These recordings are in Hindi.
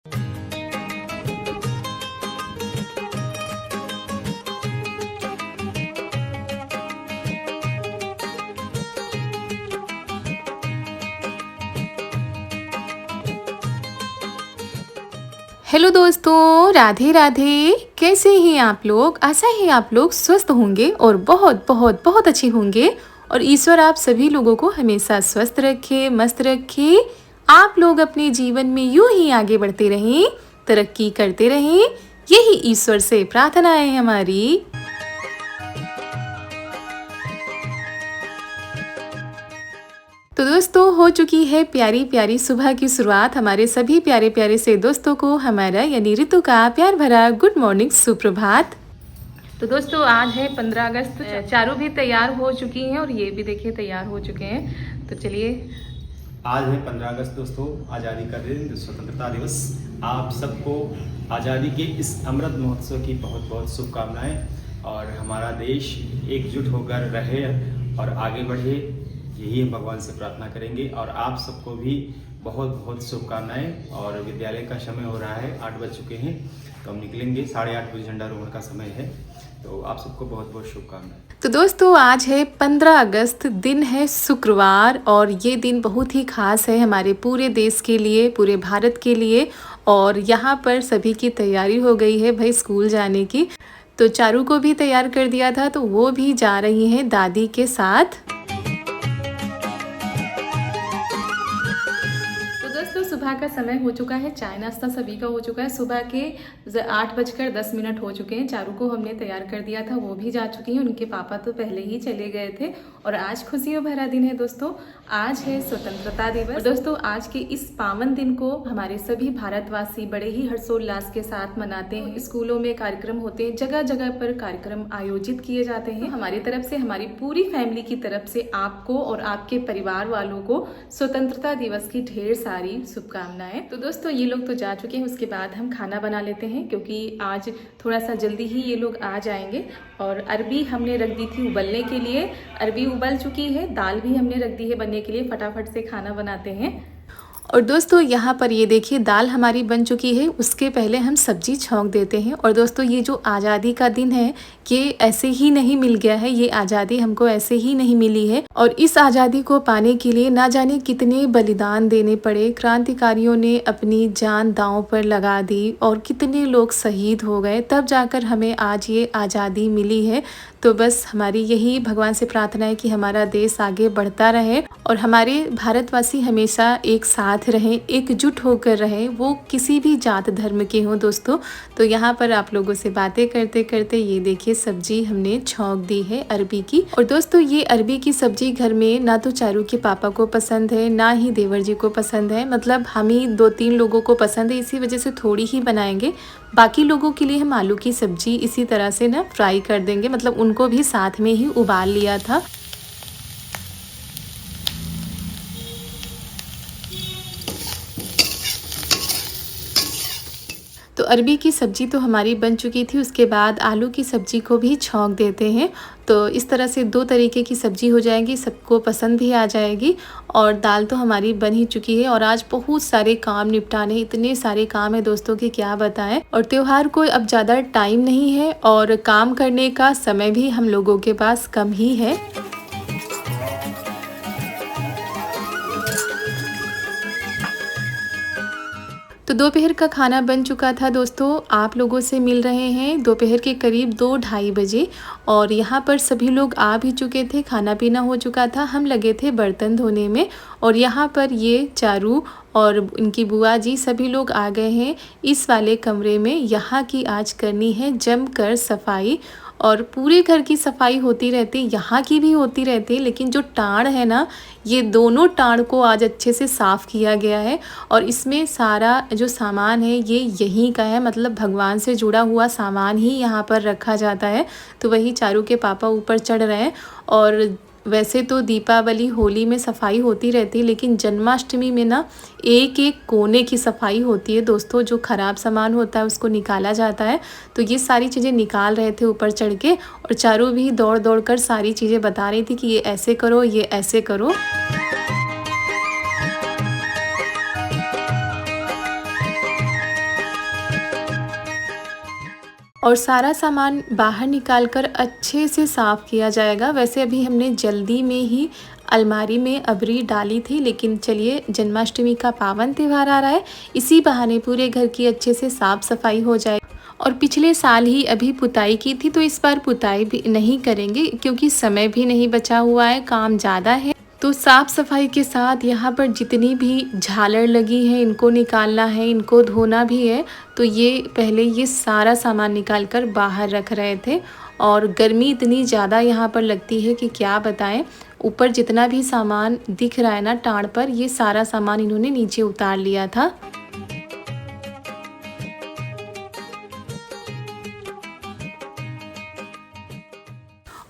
हेलो दोस्तों, राधे राधे। कैसे हैं आप लोग? आशा है आप लोग स्वस्थ होंगे और बहुत बहुत बहुत अच्छे होंगे। और ईश्वर आप सभी लोगों को हमेशा स्वस्थ रखे, मस्त रखे। आप लोग अपने जीवन में यूं ही आगे बढ़ते रहें, तरक्की करते रहें, यही ईश्वर से प्रार्थना है हमारी। तो दोस्तों, हो चुकी है प्यारी प्यारी सुबह की शुरुआत। हमारे सभी प्यारे प्यारे से दोस्तों को हमारा यानी ऋतु का प्यार भरा गुड मॉर्निंग, सुप्रभात। तो दोस्तों, आज है 15 अगस्त। चारों भी तैयार हो चुकी हैं और ये भी देखिए तैयार हो चुके हैं। तो चलिए, आज है 15 अगस्त दोस्तों, आज़ादी का दिन, स्वतंत्रता दिवस। आप सबको आज़ादी के इस अमृत महोत्सव की बहुत बहुत शुभकामनाएं। और हमारा देश एकजुट होकर रहे और आगे बढ़े, यही हम भगवान से प्रार्थना करेंगे। और आप सबको भी बहुत बहुत शुभकामनाएं। और विद्यालय का समय हो रहा है, 8 बज चुके हैं, तो हम निकलेंगे। 8:30 बजे झंडारोहण का समय है। तो आप सबको बहुत बहुत शुभकामनाएं। तो दोस्तों, आज है 15 अगस्त, दिन है शुक्रवार। और ये दिन बहुत ही खास है हमारे पूरे देश के लिए, पूरे भारत के लिए। और यहाँ पर सभी की तैयारी हो गई है भाई स्कूल जाने की। तो चारू को भी तैयार कर दिया था, तो वो भी जा रही हैं दादी के साथ। दोस्तों, सुबह का समय हो चुका है, चाय नाश्ता सभी का हो चुका है। सुबह के 8:10 हो चुके हैं। चारू को हमने तैयार कर दिया था, वो भी जा चुकी हैं। उनके पापा तो पहले ही चले गए थे। और आज खुशियों भरा दिन है दोस्तों, आज है स्वतंत्रता दिवस। और दोस्तों, आज के इस पावन दिन को हमारे सभी भारतवासी बड़े ही हर्षोल्लास के साथ मनाते हैं। स्कूलों में कार्यक्रम होते हैं, जगह जगह पर कार्यक्रम आयोजित किए जाते हैं। हमारी तरफ से, हमारी पूरी फैमिली की तरफ से आपको और आपके परिवार वालों को स्वतंत्रता दिवस की ढेर सारी शुभकामनाएं। तो दोस्तों, ये लोग तो जा चुके हैं, उसके बाद हम खाना बना लेते हैं, क्योंकि आज थोड़ा सा जल्दी ही ये लोग आ जाएंगे। और अरबी हमने रख दी थी उबलने के लिए, अरबी उबल चुकी है। दाल भी हमने रख दी है बनने के लिए, फटाफट से खाना बनाते हैं। और दोस्तों, यहाँ पर ये देखिए दाल हमारी बन चुकी है। उसके पहले हम सब्जी छौंक देते हैं। और दोस्तों, ये जो आज़ादी का दिन है, ये ऐसे ही नहीं मिल गया है। ये आज़ादी हमको ऐसे ही नहीं मिली है। और इस आज़ादी को पाने के लिए ना जाने कितने बलिदान देने पड़े। क्रांतिकारियों ने अपनी जान दांव पर लगा दी और कितने लोग शहीद हो गए, तब जाकर हमें आज ये आज़ादी मिली है। तो बस हमारी यही भगवान से प्रार्थना है कि हमारा देश आगे बढ़ता रहे और हमारे भारतवासी हमेशा एक साथ रहें, एकजुट होकर रहें, वो किसी भी जात धर्म के हों दोस्तों। तो यहाँ पर आप लोगों से बातें करते करते ये देखिए सब्जी हमने छौंक दी है अरबी की। और दोस्तों, ये अरबी की सब्जी घर में ना तो चारू के पापा को पसंद है, ना ही देवर जी को पसंद है। मतलब हम ही 2-3 लोगों को पसंद है, इसी वजह से थोड़ी ही बनाएंगे। बाकी लोगों के लिए हम आलू की सब्जी इसी तरह से ना फ्राई कर देंगे। मतलब उनको भी साथ में ही उबाल लिया था। तो अरबी की सब्जी तो हमारी बन चुकी थी। उसके बाद आलू की सब्जी को भी छौंक देते हैं। तो इस तरह से 2 तरीके की सब्जी हो जाएगी, सबको पसंद भी आ जाएगी। और दाल तो हमारी बन ही चुकी है। और आज बहुत सारे काम निपटाने, इतने सारे काम है दोस्तों कि क्या बताएं। और त्योहार को अब ज़्यादा टाइम नहीं है और काम करने का समय भी हम लोगों के पास कम ही है। तो दोपहर का खाना बन चुका था दोस्तों। आप लोगों से मिल रहे हैं दोपहर के करीब 2-2:30 बजे। और यहाँ पर सभी लोग आ भी चुके थे, खाना पीना हो चुका था। हम लगे थे बर्तन धोने में। और यहाँ पर ये चारू और इनकी बुआ जी सभी लोग आ गए हैं इस वाले कमरे में। यहाँ की आज करनी है जमकर सफाई। और पूरे घर की सफाई होती रहती, यहाँ की भी होती रहती, लेकिन जो टाँड़ है ना, ये दोनों टाँड़ को आज अच्छे से साफ़ किया गया है। और इसमें सारा जो सामान है ये यहीं का है, मतलब भगवान से जुड़ा हुआ सामान ही यहाँ पर रखा जाता है। तो वही चारू के पापा ऊपर चढ़ रहे हैं। और वैसे तो दीपावली होली में सफाई होती रहती है, लेकिन जन्माष्टमी में ना एक एक कोने की सफाई होती है दोस्तों। जो ख़राब सामान होता है उसको निकाला जाता है। तो ये सारी चीज़ें निकाल रहे थे ऊपर चढ़ के। और चारू भी दौड़ दौड़ कर सारी चीज़ें बता रही थी कि ये ऐसे करो, ये ऐसे करो। और सारा सामान बाहर निकाल कर अच्छे से साफ़ किया जाएगा। वैसे अभी हमने जल्दी में ही अलमारी में अबरी डाली थी, लेकिन चलिए जन्माष्टमी का पावन त्यौहार आ रहा है, इसी बहाने पूरे घर की अच्छे से साफ़ सफाई हो जाए। और पिछले साल ही अभी पुताई की थी, तो इस बार पुताई भी नहीं करेंगे क्योंकि समय भी नहीं बचा हुआ है, काम ज़्यादा है। तो साफ़ सफाई के साथ यहाँ पर जितनी भी झालर लगी है इनको निकालना है, इनको धोना भी है। तो ये पहले ये सारा सामान निकाल कर बाहर रख रहे थे। और गर्मी इतनी ज़्यादा यहाँ पर लगती है कि क्या बताएं। ऊपर जितना भी सामान दिख रहा है ना टाड़ पर, ये सारा सामान इन्होंने नीचे उतार लिया था।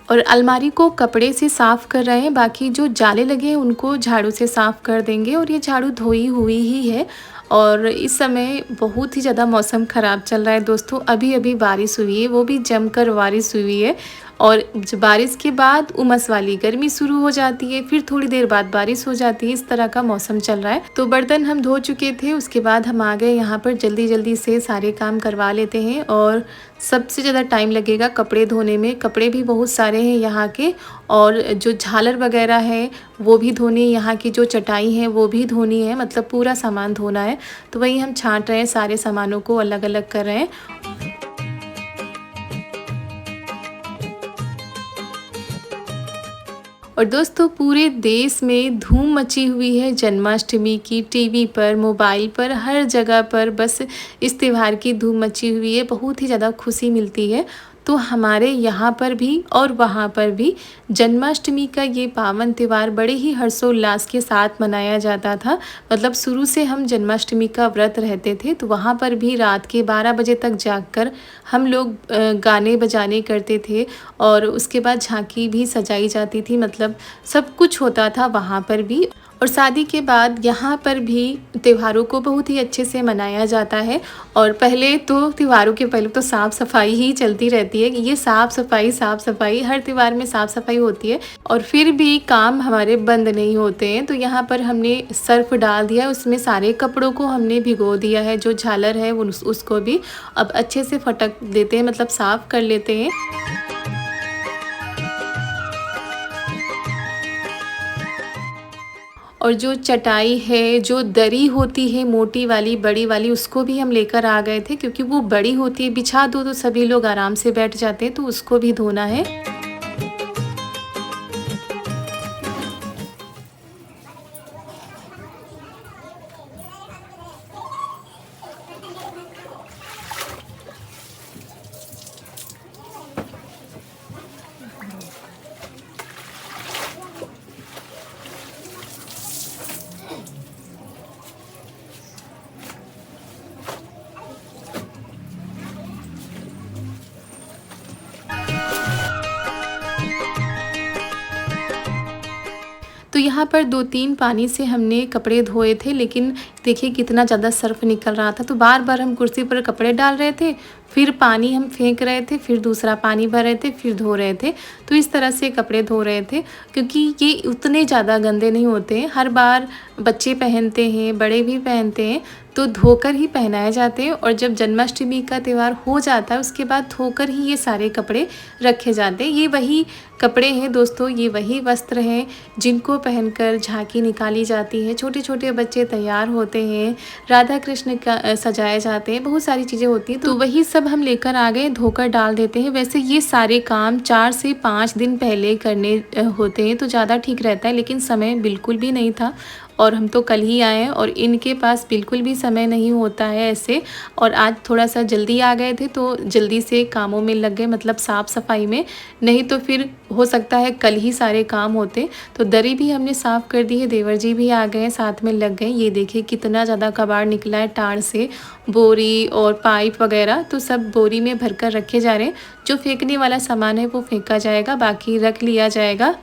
और अलमारी को कपड़े से साफ़ कर रहे हैं, बाकी जो जाले लगे हैं उनको झाड़ू से साफ़ कर देंगे। और ये झाड़ू धोई हुई ही है। और इस समय बहुत ही ज़्यादा मौसम ख़राब चल रहा है दोस्तों। अभी अभी बारिश हुई है, वो भी जमकर बारिश हुई है। और बारिश के बाद उमस वाली गर्मी शुरू हो जाती है, फिर थोड़ी देर बाद बारिश हो जाती है। इस तरह का मौसम चल रहा है। तो बर्तन हम धो चुके थे, उसके बाद हम आ गए यहाँ पर जल्दी जल्दी से सारे काम करवा लेते हैं। और सबसे ज़्यादा टाइम लगेगा कपड़े धोने में। कपड़े भी बहुत सारे हैं यहाँ के, और जो झालर वगैरह है वो भी धोनी है, यहाँ की जो चटाई है वो भी धोनी है, मतलब पूरा सामान धोना है। तो वही हम छांट रहे हैं, सारे सामानों को अलग अलग कर रहे हैं। और दोस्तों पूरे देश में धूम मची हुई है जन्माष्टमी की। टीवी पर, मोबाइल पर, हर जगह पर बस इस त्यौहार की धूम मची हुई है। बहुत ही ज़्यादा खुशी मिलती है। तो हमारे यहाँ पर भी और वहाँ पर भी जन्माष्टमी का ये पावन त्यौहार बड़े ही हर्षोल्लास के साथ मनाया जाता था। मतलब शुरू से हम जन्माष्टमी का व्रत रहते थे, तो वहाँ पर भी रात के 12 बजे तक जागकर हम लोग गाने बजाने करते थे। और उसके बाद झांकी भी सजाई जाती थी, मतलब सब कुछ होता था वहाँ पर भी। और शादी के बाद यहाँ पर भी त्योहारों को बहुत ही अच्छे से मनाया जाता है। और पहले तो त्योहारों के पहले तो साफ़ सफाई ही चलती रहती है। ये साफ़ सफाई हर त्यौहार में साफ़ सफाई होती है। और फिर भी काम हमारे बंद नहीं होते हैं। तो यहाँ पर हमने सर्फ डाल दिया, उसमें सारे कपड़ों को हमने भिगो दिया है। जो झालर है उसको भी अब अच्छे से फटक देते हैं, मतलब साफ़ कर लेते हैं। और जो चटाई है, जो दरी होती है मोटी वाली बड़ी वाली, उसको भी हम लेकर आ गए थे, क्योंकि वो बड़ी होती है, बिछा दो तो सभी लोग आराम से बैठ जाते हैं। तो उसको भी धोना है। तो यहाँ पर 2-3 पानी से हमने कपड़े धोए थे, लेकिन देखिए कितना ज़्यादा सर्फ निकल रहा था। तो बार बार हम कुर्सी पर कपड़े डाल रहे थे, फिर पानी हम फेंक रहे थे, फिर दूसरा पानी भर रहे थे, फिर धो रहे थे। तो इस तरह से कपड़े धो रहे थे, क्योंकि ये उतने ज़्यादा गंदे नहीं होते हैं। हर बार बच्चे पहनते हैं, बड़े भी पहनते हैं, तो धोकर ही पहनाए जाते हैं। और जब जन्माष्टमी का त्यौहार हो जाता है, उसके बाद धोकर ही ये सारे कपड़े रखे जाते हैं। ये वही कपड़े हैं दोस्तों, ये वही वस्त्र हैं जिनको पहनकर झांकी निकाली जाती है। छोटे छोटे बच्चे तैयार होते हैं, राधा कृष्ण का सजाए जाते हैं, बहुत सारी चीज़ें होती हैं। तो वही सब हम लेकर आ गए, धोकर डाल देते हैं। वैसे ये सारे काम 4 से 5 दिन पहले करने होते हैं, तो ज़्यादा ठीक रहता है, लेकिन समय बिल्कुल भी नहीं था। और हम तो कल ही आए हैं, और इनके पास बिल्कुल भी समय नहीं होता है ऐसे। और आज थोड़ा सा जल्दी आ गए थे, तो जल्दी से कामों में लग गए, मतलब साफ़ सफाई में। नहीं तो फिर हो सकता है कल ही सारे काम होते। तो दरी भी हमने साफ़ कर दी है, देवर जी भी आ गए, साथ में लग गए। ये देखिए कितना ज़्यादा कबाड़ निकला है टाड़ से, बोरी और पाइप वगैरह, तो सब बोरी में भरकर रखे जा रहे हैं। जो फेंकने वाला सामान है वो फेंका जाएगा, बाकी रख लिया जाएगा।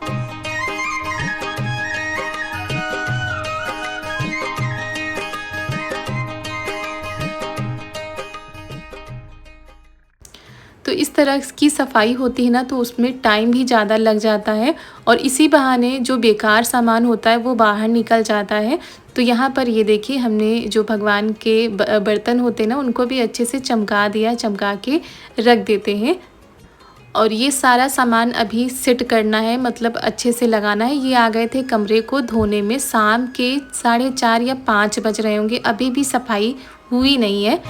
तो इस तरह की सफाई होती है ना तो उसमें टाइम भी ज़्यादा लग जाता है और इसी बहाने जो बेकार सामान होता है वो बाहर निकल जाता है। तो यहाँ पर ये देखिए हमने जो भगवान के बर्तन होते हैं ना उनको भी अच्छे से चमका दिया, चमका के रख देते हैं। और ये सारा सामान अभी सेट करना है, मतलब अच्छे से लगाना है। ये आ गए थे कमरे को धोने में, शाम के 4:30 या 5 बज रहे होंगे, अभी भी सफाई हुई नहीं है।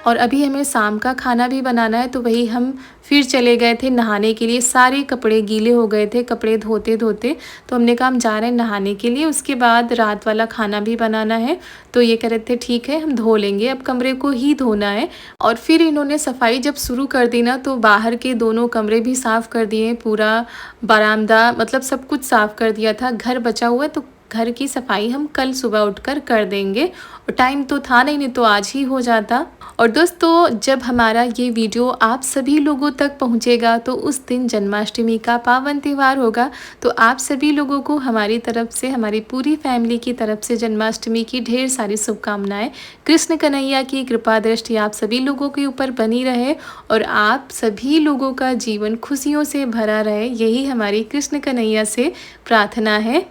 और अभी हमें शाम का खाना भी बनाना है, तो वही हम फिर चले गए थे नहाने के लिए। सारे कपड़े गीले हो गए थे कपड़े धोते धोते, तो हमने कहा हम जा रहे हैं नहाने के लिए, उसके बाद रात वाला खाना भी बनाना है। तो ये कह रहे थे ठीक है हम धो लेंगे, अब कमरे को ही धोना है। और फिर इन्होंने सफाई जब शुरू कर दी ना तो बाहर के दोनों कमरे भी साफ़ कर दिए, पूरा बरामदा मतलब सब कुछ साफ़ कर दिया था। घर बचा हुआ है तो घर की सफाई हम कल सुबह उठकर कर देंगे, और टाइम तो था नहीं तो आज ही हो जाता। और दोस्तों जब हमारा ये वीडियो आप सभी लोगों तक पहुंचेगा तो उस दिन जन्माष्टमी का पावन त्यौहार होगा। तो आप सभी लोगों को हमारी तरफ से, हमारी पूरी फैमिली की तरफ से जन्माष्टमी की ढेर सारी शुभकामनाएं। कृष्ण कन्हैया की कृपा दृष्टि आप सभी लोगों के ऊपर बनी रहे और आप सभी लोगों का जीवन खुशियों से भरा रहे, यही हमारी कृष्ण कन्हैया से प्रार्थना है।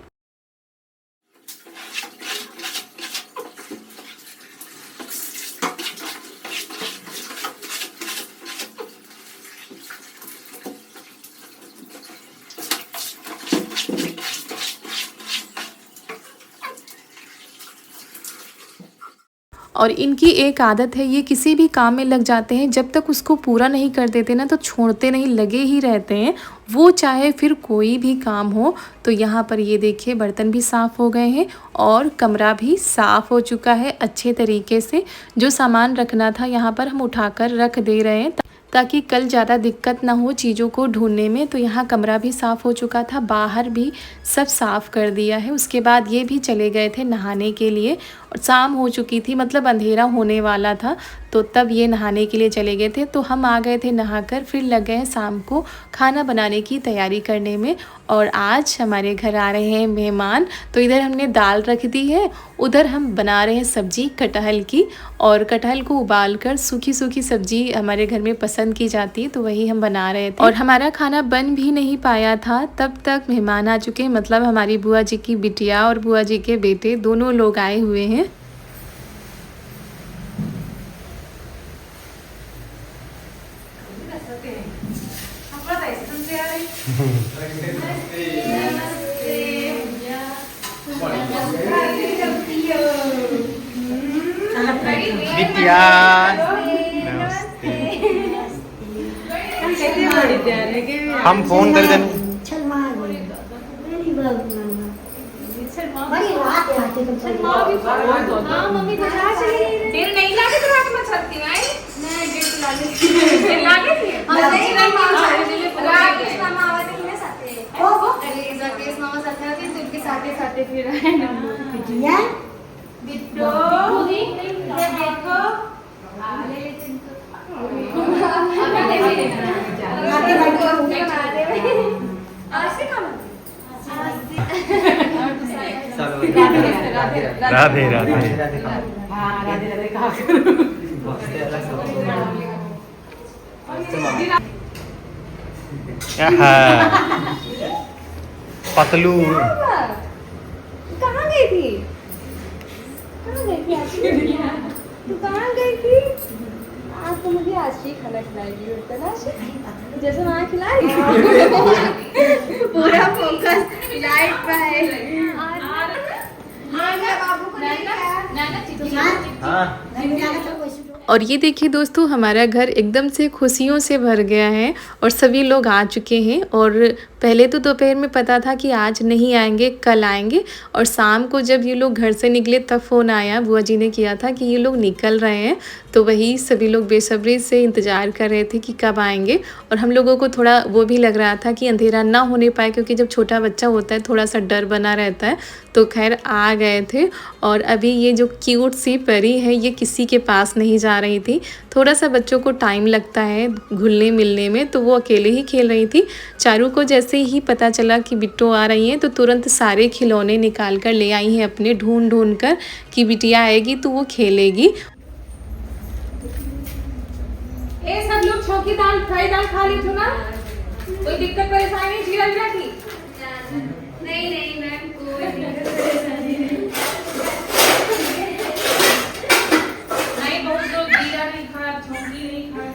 और इनकी एक आदत है, ये किसी भी काम में लग जाते हैं, जब तक उसको पूरा नहीं कर देते ना तो छोड़ते नहीं, लगे ही रहते हैं, वो चाहे फिर कोई भी काम हो। तो यहाँ पर ये देखिए बर्तन भी साफ़ हो गए हैं और कमरा भी साफ़ हो चुका है अच्छे तरीके से। जो सामान रखना था यहाँ पर हम उठाकर रख दे रहे हैं ताकि कल ज़्यादा दिक्कत ना हो चीज़ों को ढूंढने में। तो यहाँ कमरा भी साफ़ हो चुका था, बाहर भी सब साफ़ कर दिया है। उसके बाद ये भी चले गए थे नहाने के लिए और शाम हो चुकी थी, मतलब अंधेरा होने वाला था, तो तब ये नहाने के लिए चले गए थे। तो हम आ गए थे नहाकर, फिर लग गए शाम को खाना बनाने की तैयारी करने में। और आज हमारे घर आ रहे हैं मेहमान, तो इधर हमने दाल रख दी है, उधर हम बना रहे हैं सब्जी कटहल की। और कटहल को उबालकर सूखी सूखी सब्जी हमारे घर में पसंद की जाती है, तो वही हम बना रहे थे। और हमारा खाना बन भी नहीं पाया था, तब तक मेहमान आ चुके हैं, मतलब हमारी बुआ जी की बिटिया और बुआ जी के बेटे दोनों लोग आए हुए हैं। बिटिया नमस्ते। हम फोन कर देंगे। राधे राधे। पतलू कहाँ गई थी? कहाँ गई थी आशी? तू कहाँ गई थी? आज तो मुझे आशी खाना खिलाएगी, जैसे वहाँ खिलाई पूरा फोकस लाइट पे है। और ये देखिए दोस्तों हमारा घर एकदम से खुशियों से भर गया है और सभी लोग आ चुके हैं। और पहले तो दोपहर में पता था कि आज नहीं आएंगे, कल आएंगे, और शाम को जब ये लोग घर से निकले तब फ़ोन आया, बुआ जी ने किया था कि ये लोग निकल रहे हैं। तो वही सभी लोग बेसब्री से इंतज़ार कर रहे थे कि कब आएंगे। और हम लोगों को थोड़ा वो भी लग रहा था कि अंधेरा ना होने पाए, क्योंकि जब छोटा बच्चा होता है थोड़ा सा डर बना रहता है। तो खैर आ गए थे। और अभी ये जो क्यूट सी परी है ये किसी के पास नहीं जा रही थी, थोड़ा सा बच्चों को टाइम लगता है घुलने मिलने में, तो वो अकेले ही खेल रही थी। चारू को जैसे जैसे ही पता चला कि बिट्टू आ रही हैं तो तुरंत सारे खिलौने निकाल कर ले आई हैं अपने, ढूंढ ढूंढ कर कि बिटिया आएगी तो वो खेलेगी। ए सब लोग छौकी दाल फ्राई दाल खा ली थो ना? कोई दिक्कत परेशानी जीरा जीरा की? नहीं मैम, कोई दिक्कत परेशानी नहीं। नहीं, बहुत लोग जीरा नहीं खा, छौकी नहीं खा।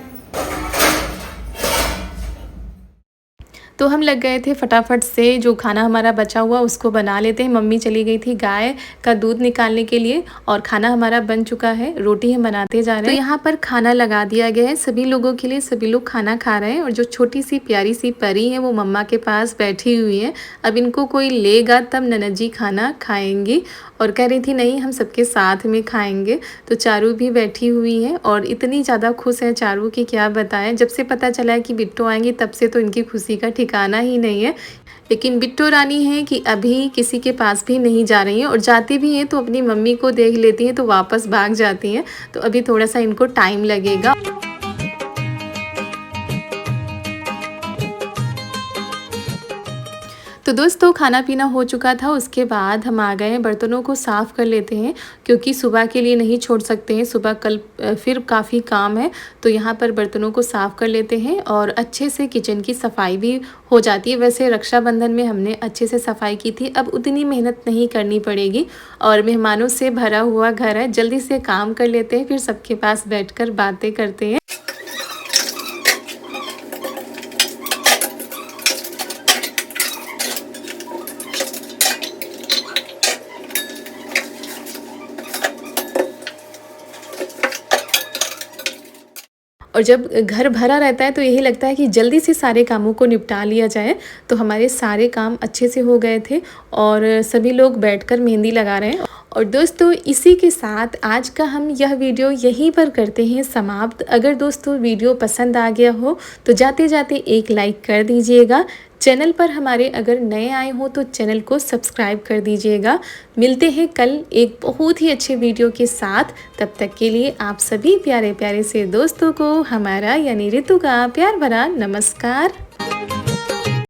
तो हम लग गए थे फटाफट से जो खाना हमारा बचा हुआ उसको बना लेते हैं। मम्मी चली गई थी गाय का दूध निकालने के लिए और खाना हमारा बन चुका है, रोटी हम बनाते जा रहे हैं। तो यहाँ पर खाना लगा दिया गया है सभी लोगों के लिए, सभी लोग खाना खा रहे हैं और जो छोटी सी प्यारी सी परी है वो मम्मा के पास बैठी हुई है। अब इनको कोई लेगा तब ननद जी खाना खाएंगी और कह रही थी नहीं हम सबके साथ में खाएंगे। तो चारू भी बैठी हुई है और इतनी ज़्यादा खुश है चारू की क्या बताएं। जब से पता चला है कि बिट्टू आएंगी तब से तो इनकी खुशी का ठिकाना ही नहीं है। लेकिन बिट्टू रानी है कि अभी किसी के पास भी नहीं जा रही हैं और जाती भी हैं तो अपनी मम्मी को देख लेती हैं तो वापस भाग जाती हैं। तो अभी थोड़ा सा इनको टाइम लगेगा। तो दोस्तों खाना पीना हो चुका था, उसके बाद हम आ गए हैं बर्तनों को साफ़ कर लेते हैं क्योंकि सुबह के लिए नहीं छोड़ सकते हैं, सुबह कल फिर काफ़ी काम है। तो यहाँ पर बर्तनों को साफ़ कर लेते हैं और अच्छे से किचन की सफाई भी हो जाती है। वैसे रक्षाबंधन में हमने अच्छे से सफाई की थी, अब उतनी मेहनत नहीं करनी पड़ेगी और मेहमानों से भरा हुआ घर है, जल्दी से काम कर लेते हैं फिर सबके पास बैठ बातें करते हैं। और जब घर भरा रहता है तो यही लगता है कि जल्दी से सारे कामों को निपटा लिया जाए। तो हमारे सारे काम अच्छे से हो गए थे और सभी लोग बैठकर मेहंदी लगा रहे हैं। और दोस्तों इसी के साथ आज का हम यह वीडियो यहीं पर करते हैं समाप्त। अगर दोस्तों वीडियो पसंद आ गया हो तो जाते जाते एक लाइक कर दीजिएगा। चैनल पर हमारे अगर नए आए हो तो चैनल को सब्सक्राइब कर दीजिएगा। मिलते हैं कल एक बहुत ही अच्छे वीडियो के साथ। तब तक के लिए आप सभी प्यारे प्यारे से दोस्तों को हमारा यानी ऋतु का प्यार भरा नमस्कार।